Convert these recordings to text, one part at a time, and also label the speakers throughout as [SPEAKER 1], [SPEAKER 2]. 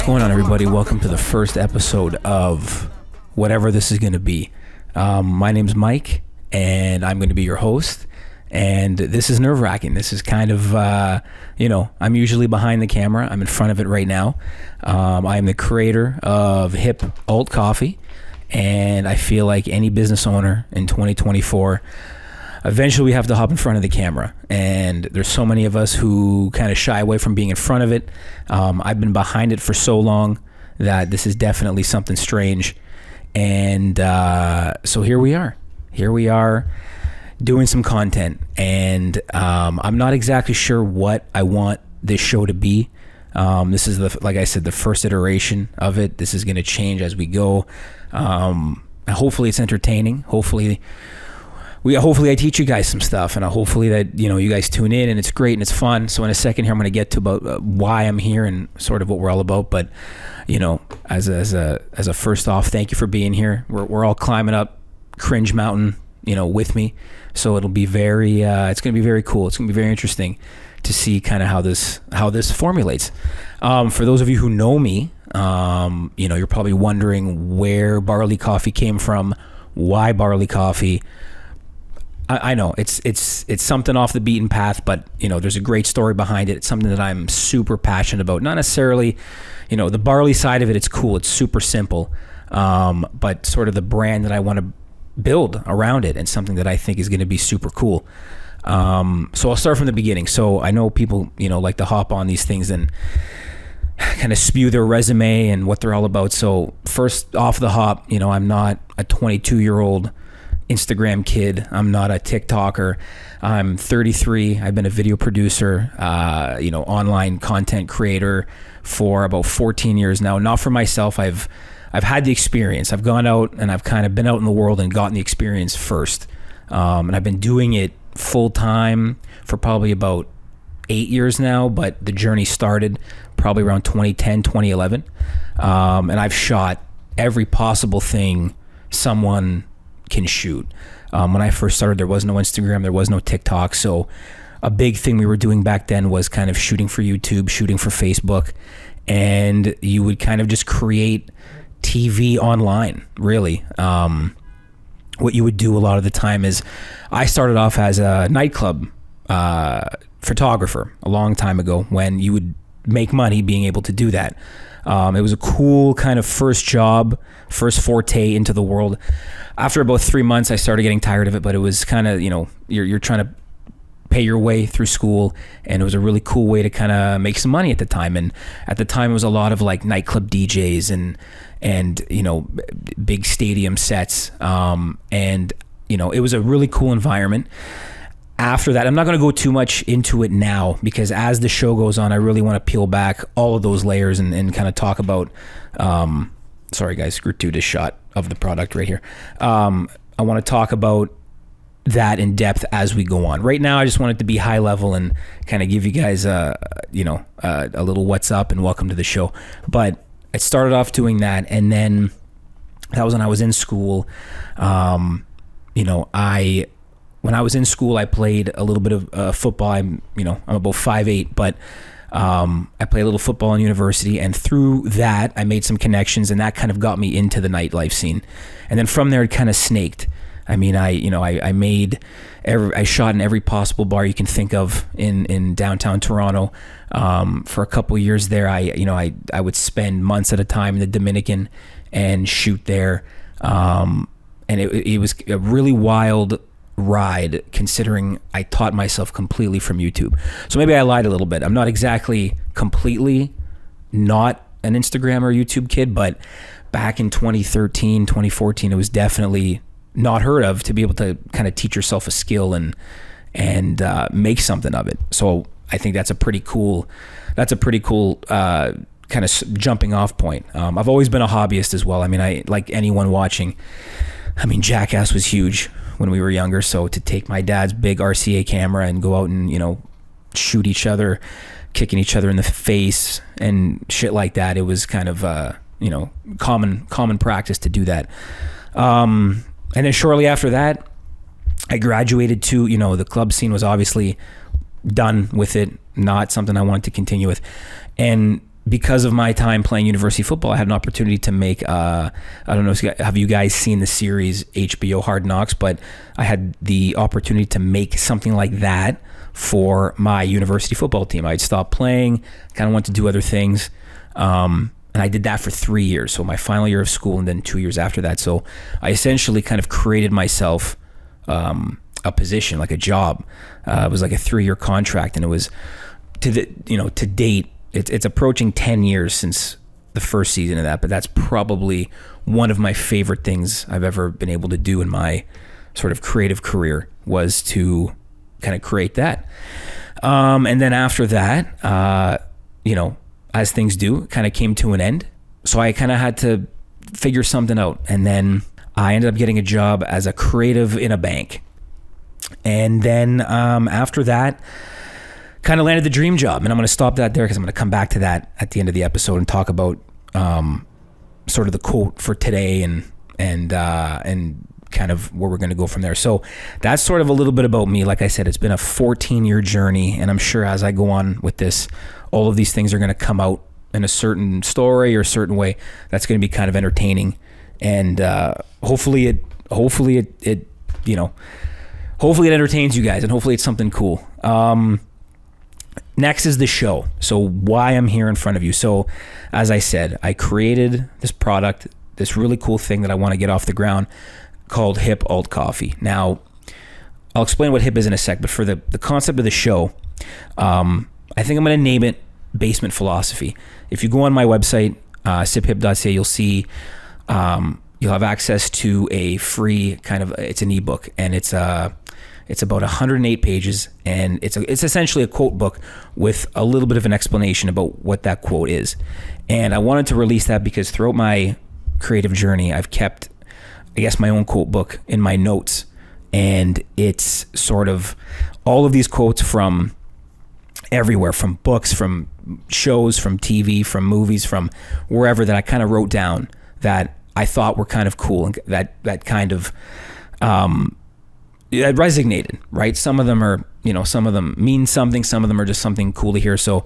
[SPEAKER 1] going on, everybody? Welcome to the first episode of whatever this is going to be. My name's Mike, and I'm going to be your host. And this is nerve-wracking. This is kind of, I'm usually behind the camera. I'm in front of it right now. I am the creator of Hip Alt Coffee, and I feel like any business owner in 2024, eventually we have to hop in front of the camera. And there's so many of us who kind of shy away from being in front of it. I've been behind it for so long that this is definitely something strange. And so here we are. Here we are doing some content. And I'm not exactly sure what I want this show to be. This is, like I said, the first iteration of it. This is going to change as we go. Hopefully it's entertaining. Hopefully I teach you guys some stuff, and hopefully that, you guys tune in and it's great and it's fun. So in a second here, I'm going to get to about why I'm here and sort of what we're all about. But, as a first off, thank you for being here. We're all climbing up Cringe Mountain, with me. So it'll be it's going to be very cool. It's going to be very interesting to see kind of how this formulates. For those of you who know me, you're probably wondering where Barley Coffee came from, why Barley Coffee. I know it's something off the beaten path, but there's a great story behind it. It's something that I'm super passionate about. Not necessarily, the barley side of it. It's cool. It's super simple, but sort of the brand that I want to build around it, and something that I think is going to be super cool. So I'll start from the beginning. So I know people, like to hop on these things and kind of spew their resume and what they're all about. So first off the hop, I'm not a 22-year-old Instagram kid. I'm not a TikToker. I'm 33. I've been a video producer, online content creator for about 14 years now. Not for myself. I've had the experience. I've gone out and I've kind of been out in the world and gotten the experience first. And I've been doing it full time for probably about 8 years now, but the journey started probably around 2010, 2011. And I've shot every possible thing someone can shoot. When I first started, there was no Instagram, there was no TikTok. So a big thing we were doing back then was kind of shooting for YouTube, shooting for Facebook, and you would kind of just create TV online, really. What you would do a lot of the time is, I started off as a nightclub photographer a long time ago, when you would make money being able to do that. It was a cool kind of first job, first forte into the world. After about 3 months, I started getting tired of it, but it was kind of, you're trying to pay your way through school, and it was a really cool way to kind of make some money at the time. And at the time, it was a lot of like nightclub DJs and big stadium sets. And it was a really cool environment. After that, I'm not going to go too much into it now, because as the show goes on, I really want to peel back all of those layers and kind of talk about, sorry guys, gratuitous shot of the product right here. I want to talk about that in depth as we go on. Right now, I just want it to be high level and kind of give you guys a little what's up and welcome to the show. But I started off doing that, and then that was when I was in school. When I was in school, I played a little bit of football. I'm about 5'8", but I played a little football in university, and through that, I made some connections, and that kind of got me into the nightlife scene. And then from there, it kind of snaked. I mean, I shot in every possible bar you can think of in downtown Toronto. For a couple years there, I would spend months at a time in the Dominican and shoot there. And it was a really wild ride, considering I taught myself completely from YouTube. So maybe I lied a little bit. I'm not exactly completely not an Instagram or YouTube kid, but back in 2013, 2014, it was definitely not heard of to be able to kind of teach yourself a skill and make something of it. So I think that's a pretty cool kind of jumping off point. I've always been a hobbyist as well. I mean, I like anyone watching. I mean, Jackass was huge when we were younger. So to take my dad's big RCA camera and go out and, shoot each other, kicking each other in the face and shit like that, it was kind of, common practice to do that. And then shortly after that, I graduated to, the club scene was obviously done with it, not something I wanted to continue with. And because of my time playing university football, I had an opportunity to make, I don't know, have you guys seen the series HBO Hard Knocks? But I had the opportunity to make something like that for my university football team. I'd stopped playing, kind of went to do other things. And I did that for 3 years. So my final year of school and then 2 years after that. So I essentially kind of created myself a position, like a job. It was like a 3-year contract, and it was to date, it's approaching 10 years since the first season of that, but that's probably one of my favorite things I've ever been able to do in my sort of creative career, was to kind of create that. And then after that, as things do, it kind of came to an end. So I kind of had to figure something out. And then I ended up getting a job as a creative in a bank. And then after that, kind of landed the dream job. And I'm going to stop that there because I'm going to come back to that at the end of the episode and talk about sort of the quote for today and kind of where we're going to go from there. So that's sort of a little bit about me. Like I said, it's been a 14-year journey, and I'm sure as I go on with this, all of these things are going to come out in a certain story or a certain way that's going to be kind of entertaining, and hopefully it entertains you guys, and hopefully it's something cool. Next is the show. So why I'm here in front of you. So as I said, I created this product, this really cool thing that I want to get off the ground, called Hip Alt Coffee. Now, I'll explain what hip is in a sec, but for the concept of the show, I think I'm going to name it Basement Philosophy. If you go on my website, siphip.ca, you'll see you'll have access to a free it's an ebook, and it's about 108 pages, and it's essentially a quote book with a little bit of an explanation about what that quote is. And I wanted to release that because throughout my creative journey, I've kept, I guess, my own quote book in my notes, and it's sort of all of these quotes from everywhere, from books, from shows, from TV, from movies, from wherever, that I kind of wrote down that I thought were kind of cool, and that kind of it resonated, right? Some of them are, some of them mean something, some of them are just something cool to hear. So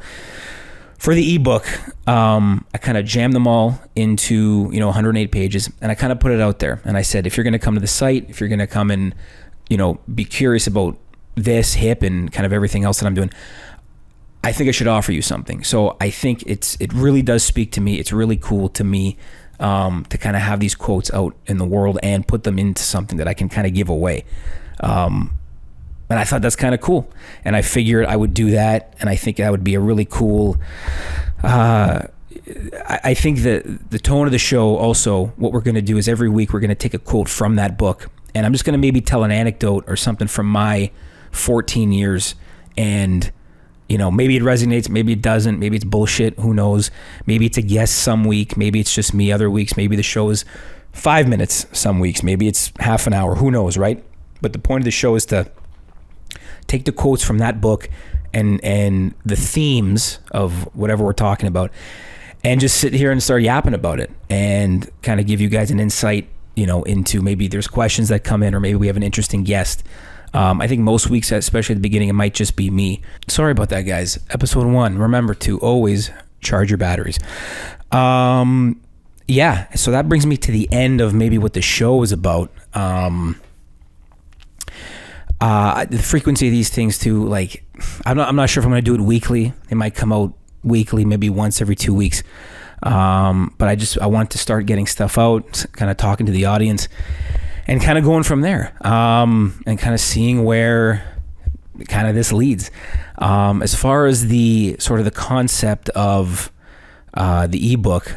[SPEAKER 1] for the ebook, I kind of jammed them all into 108 pages, and I kind of put it out there, and I said, if you're going to come to the site, if you're going to come and be curious about this hip and kind of everything else that I'm doing, I think I should offer you something. So I think it really does speak to me. It's really cool to me to kind of have these quotes out in the world and put them into something that I can kind of give away. And I thought that's kind of cool, and I figured I would do that, and I think that would be a really cool. I think that the tone of the show, also, what we're going to do is every week we're going to take a quote from that book, and I'm just going to maybe tell an anecdote or something from my 14 years, and maybe it resonates, maybe it doesn't, maybe it's bullshit, who knows? Maybe it's a guest some week, maybe it's just me other weeks, maybe the show is 5 minutes some weeks, maybe it's half an hour, who knows, right? But the point of the show is to take the quotes from that book and the themes of whatever we're talking about, and just sit here and start yapping about it, and kind of give you guys an insight, into maybe there's questions that come in, or maybe we have an interesting guest. I think most weeks, especially at the beginning, it might just be me. Sorry about that, guys. Episode 1, remember to always charge your batteries. Yeah, so that brings me to the end of maybe what the show is about. The frequency of these things too, like, I'm not sure if I'm going to do it weekly. It might come out weekly, maybe once every 2 weeks. But I want to start getting stuff out, kind of talking to the audience, and kind of going from there, and kind of seeing where kind of this leads. As far as the sort of the concept of the ebook,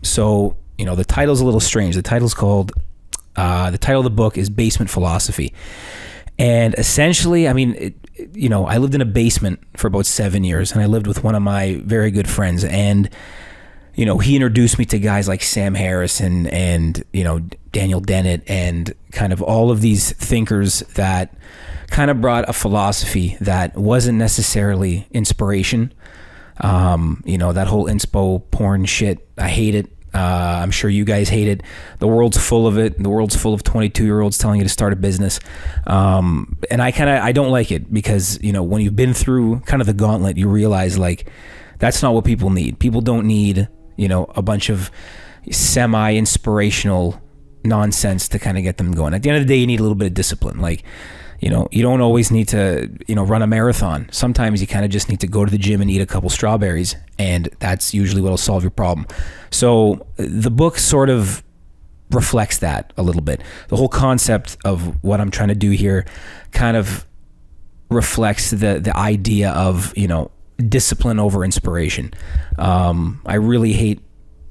[SPEAKER 1] so the title's a little strange. The title of the book is Basement Philosophy. And essentially, I mean, I lived in a basement for about 7 years, and I lived with one of my very good friends, and he introduced me to guys like Sam Harris and Daniel Dennett, and kind of all of these thinkers that kind of brought a philosophy that wasn't necessarily inspiration. That whole inspo porn shit, I hate it. I'm sure you guys hate it. The world's full of it. The world's full of 22-year-olds telling you to start a business. And I don't like it, because, when you've been through kind of the gauntlet, you realize, like, That's not what people need. People don't need, a bunch of semi-inspirational nonsense to kind of get them going. At the end of the day, you need a little bit of discipline. Like, you don't always need to, run a marathon. Sometimes you kind of just need to go to the gym and eat a couple strawberries, and that's usually what'll solve your problem. So the book sort of reflects that a little bit. The whole concept of what I'm trying to do here kind of reflects the idea of, discipline over inspiration. I really hate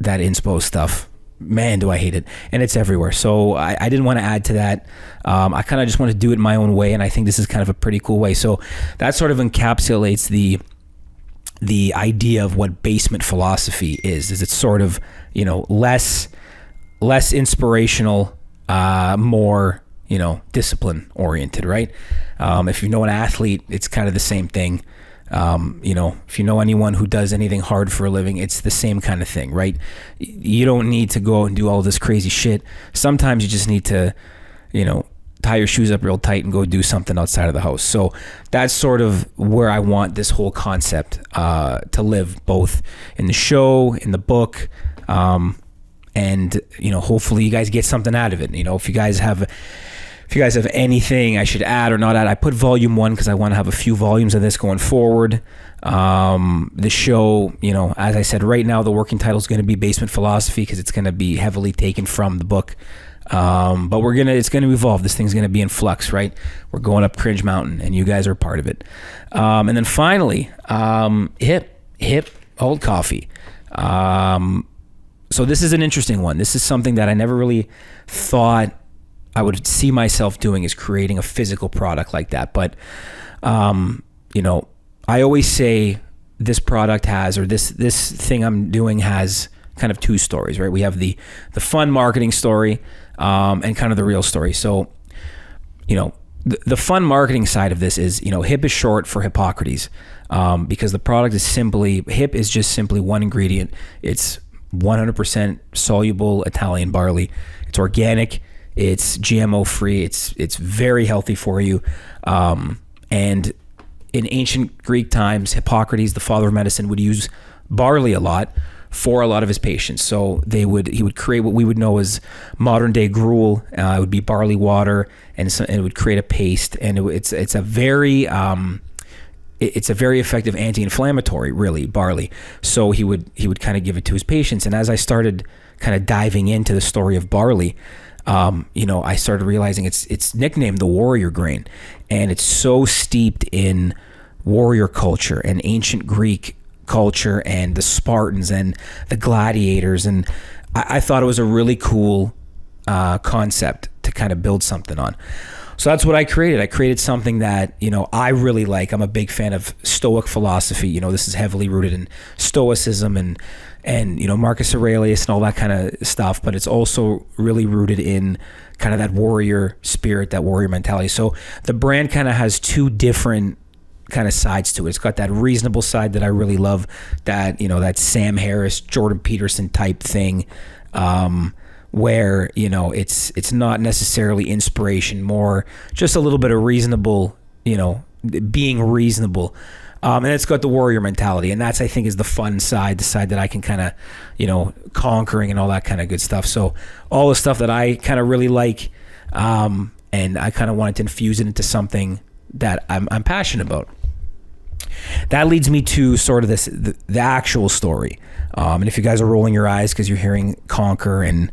[SPEAKER 1] that inspo stuff. Man, do I hate it. And it's everywhere. So I didn't want to add to that. I kind of just want to do it my own way. And I think this is kind of a pretty cool way. So that sort of encapsulates the idea of what basement philosophy is it's sort of, less inspirational, more, discipline oriented, right? If you know an athlete, it's kind of the same thing. If you know anyone who does anything hard for a living, it's the same kind of thing, right? You don't need to go and do all this crazy shit. Sometimes you just need to, tie your shoes up real tight and go do something outside of the house. So that's sort of where I want this whole concept to live, both in the show, in the book, and hopefully you guys get something out of it. If you guys have anything I should add or not add, I put volume 1 because I want to have a few volumes of this going forward. The show, as I said, right now the working title is going to be Basement Philosophy because it's going to be heavily taken from the book. But it's going to evolve. This thing's going to be in flux, right? We're going up Cringe Mountain and you guys are part of it. And then finally, hip old coffee. So this is an interesting one. This is something that I never really thought I would see myself doing, is creating a physical product like that. But, I always say this product has, or this thing I'm doing has kind of two stories, right? We have the fun marketing story, and kind of the real story. So, the fun marketing side of this is, HIP is short for Hippocrates, because the product is HIP is just simply one ingredient. It's 100% soluble Italian barley. It's organic. It's GMO free. It's very healthy for you. And in ancient Greek times, Hippocrates, the father of medicine, would use barley a lot for a lot of his patients. So he would create what we would know as modern day gruel. It would be barley water, and it would create a paste. And it's a very effective anti-inflammatory, really, barley. So he would kind of give it to his patients. And as I started kind of diving into the story of barley, I started realizing it's nicknamed the warrior grain, and it's so steeped in warrior culture and ancient Greek culture and the Spartans and the gladiators. And I thought it was a really cool concept to kind of build something on. So that's what I created. I created something that, I really like. I'm a big fan of Stoic philosophy. This is heavily rooted in Stoicism and Marcus Aurelius and all that kind of stuff, but it's also really rooted in kind of that warrior spirit, that warrior mentality. So the brand kind of has two different kind of sides to it. It's got that reasonable side that I really love, that, that Sam Harris, Jordan Peterson type thing, where, it's not necessarily inspiration, more just a little bit of reasonable, being reasonable. And it's got the warrior mentality, and that's, I think, is the fun side, the side that I can kind of, conquering and all that kind of good stuff. So all the stuff that I kind of really like, and I kind of wanted to infuse it into something that I'm passionate about. That leads me to sort of the actual story. And if you guys are rolling your eyes because you're hearing conquer and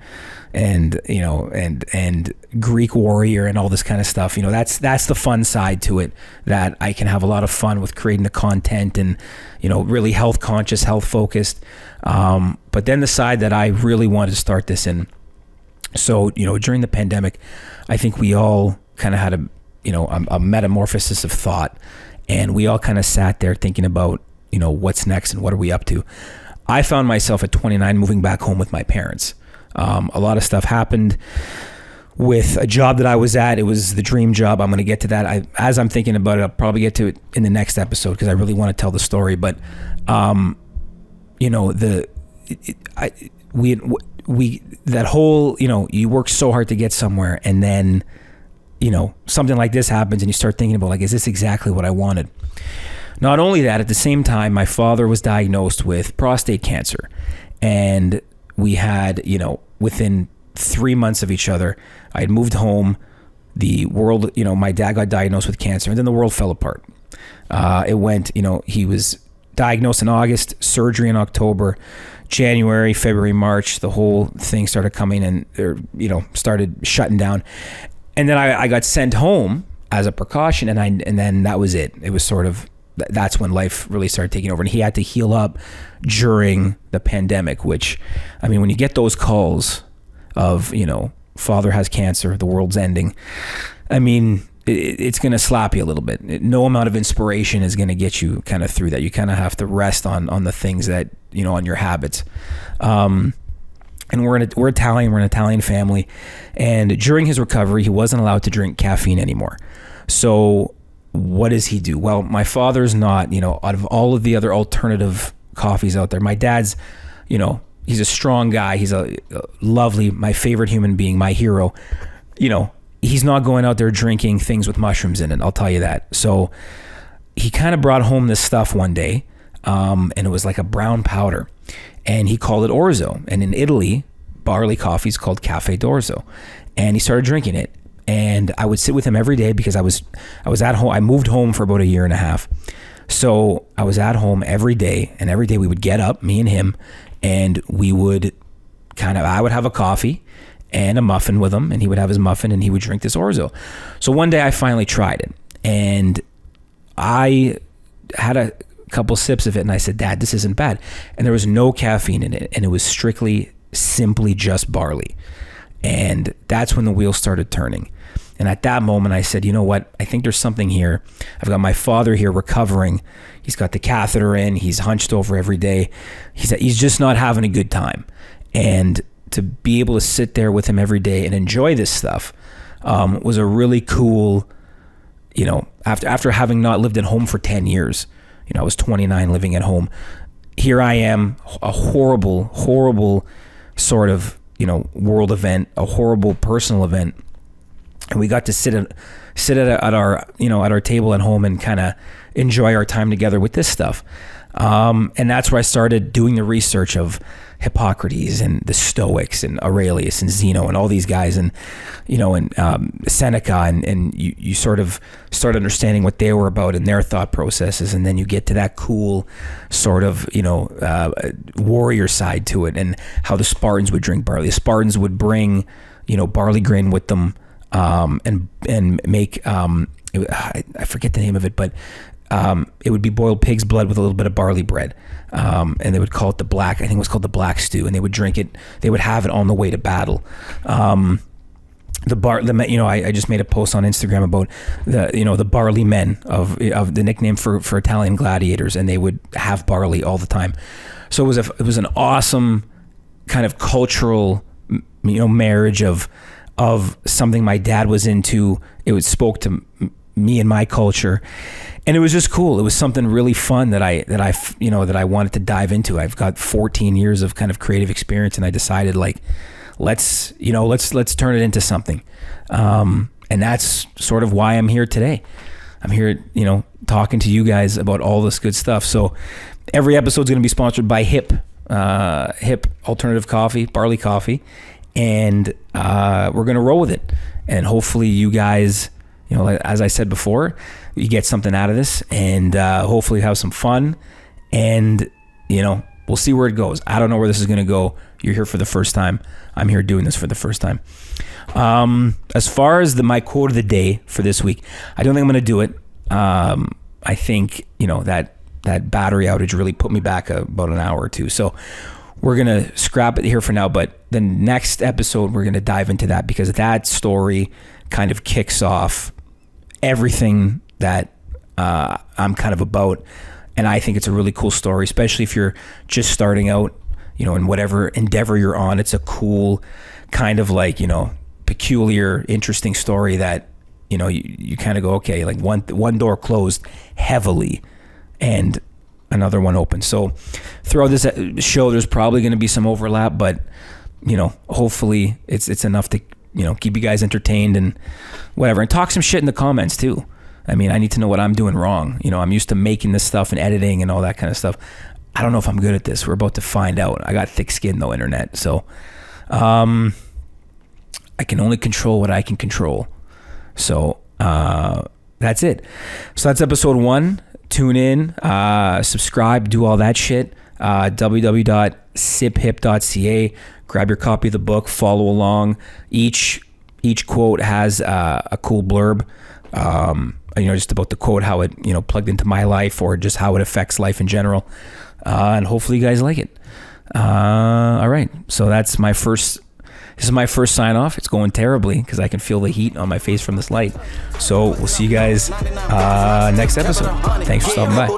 [SPEAKER 1] Greek warrior and all this kind of stuff, that's the fun side to it, that I can have a lot of fun with creating the content and, really health conscious, health focused. But then the side that I really wanted to start this in. So, during the pandemic, I think we all kind of had a metamorphosis of thought, and we all kind of sat there thinking about, what's next and what are we up to. I found myself at 29 moving back home with my parents. A lot of stuff happened with a job that I was at. It was the dream job. I'm going to get to that. As I'm thinking about it, I'll probably get to it in the next episode because I really want to tell the story. But, that whole, you work so hard to get somewhere, and then, something like this happens and you start thinking about, like, is this exactly what I wanted? Not only that, at the same time, my father was diagnosed with prostate cancer. And we had, within 3 months of each other, I had moved home. The world, my dad got diagnosed with cancer, and then the world fell apart. It went, he was diagnosed in August, surgery in October, January, February, March, the whole thing started coming and, started shutting down. And then I got sent home as a precaution, and then that was it. It was sort of, that's when life really started taking over. And he had to heal up during the pandemic, which, I mean, when you get those calls of, father has cancer, the world's ending, I mean, it's going to slap you a little bit. No amount of inspiration is going to get you kind of through that. You kind of have to rest on the things that, on your habits. And we're Italian. We're an Italian family. And during his recovery, he wasn't allowed to drink caffeine anymore. So what does he do? Well, my father's not, out of all of the other alternative coffees out there, my dad's, he's a strong guy. He's a lovely, my favorite human being, my hero. He's not going out there drinking things with mushrooms in it. I'll tell you that. So he kind of brought home this stuff one day, and it was like a brown powder, and he called it orzo. And in Italy, barley coffee is called caffè d'orzo. And he started drinking it. And I would sit with him every day because I was at home. I moved home for about a year and a half. So I was at home every day, and every day we would get up, me and him, and we would I would have a coffee and a muffin with him, and he would have his muffin and he would drink this orzo. So one day I finally tried it, and I had a couple sips of it, and I said, Dad, this isn't bad. And there was no caffeine in it, and it was simply just barley. And that's when the wheels started turning. And at that moment I said, you know what? I think there's something here. I've got my father here recovering. He's got the catheter in. He's hunched over every day. He's just not having a good time. And to be able to sit there with him every day and enjoy this stuff was a really cool, after having not lived at home for 10 years, I was 29 living at home. Here I am, a horrible sort of, world event, a horrible personal event. And we got to sit at our, at our table at home and kind of enjoy our time together with this stuff. And that's where I started doing the research of Hippocrates and the Stoics and Aurelius and Zeno and all these guys, and Seneca, and you sort of start understanding what they were about and their thought processes, and then you get to that cool sort of warrior side to it, and how the Spartans would drink barley. The Spartans would bring barley grain with them, and make I forget the name of it, but it would be boiled pig's blood with a little bit of barley bread. And they would call it I think it was called the black stew, and they would drink it. They would have it on the way to battle. I just made a post on Instagram about the barley men of the nickname for Italian gladiators, and they would have barley all the time. So it was an awesome kind of cultural, marriage of something my dad was into. It spoke to me and my culture. And it was just cool. It was something really fun that I wanted to dive into. I've got 14 years of kind of creative experience, and I decided let's turn it into something. And that's sort of why I'm here today. I'm here, talking to you guys about all this good stuff. So every episode is going to be sponsored by Hip Alternative Coffee, Barley Coffee, and we're going to roll with it. And hopefully you guys, as I said before, you get something out of this, and hopefully have some fun, and we'll see where it goes. I don't know where this is going to go. You're here for the first time. I'm here doing this for the first time. As far as my quote of the day for this week, I don't think I'm going to do it. I think that battery outage really put me back about an hour or two, so we're going to scrap it here for now. But the next episode, we're going to dive into that, because that story kind of kicks off everything that I'm kind of about. And I think it's a really cool story, especially if you're just starting out, in whatever endeavor you're on. It's a cool kind of peculiar, interesting story that, you kind of go, okay, like one door closed heavily and another one open. So throughout this show, there's probably going to be some overlap, but, hopefully it's enough to, keep you guys entertained and whatever. And talk some shit in the comments too. I mean, I need to know what I'm doing wrong. You know, I'm used to making this stuff and editing and all that kind of stuff. I don't know if I'm good at this. We're about to find out. I got thick skin though, internet. So, I can only control what I can control. So, that's it. So that's episode 1. Tune in, subscribe, do all that shit. www.siphip.ca. Grab your copy of the book, follow along. Each quote has a cool blurb, just about the quote, how it, plugged into my life, or just how it affects life in general. And hopefully you guys like it. All right. So this is my first sign off. It's going terribly because I can feel the heat on my face from this light. So we'll see you guys next episode. Thanks for stopping by.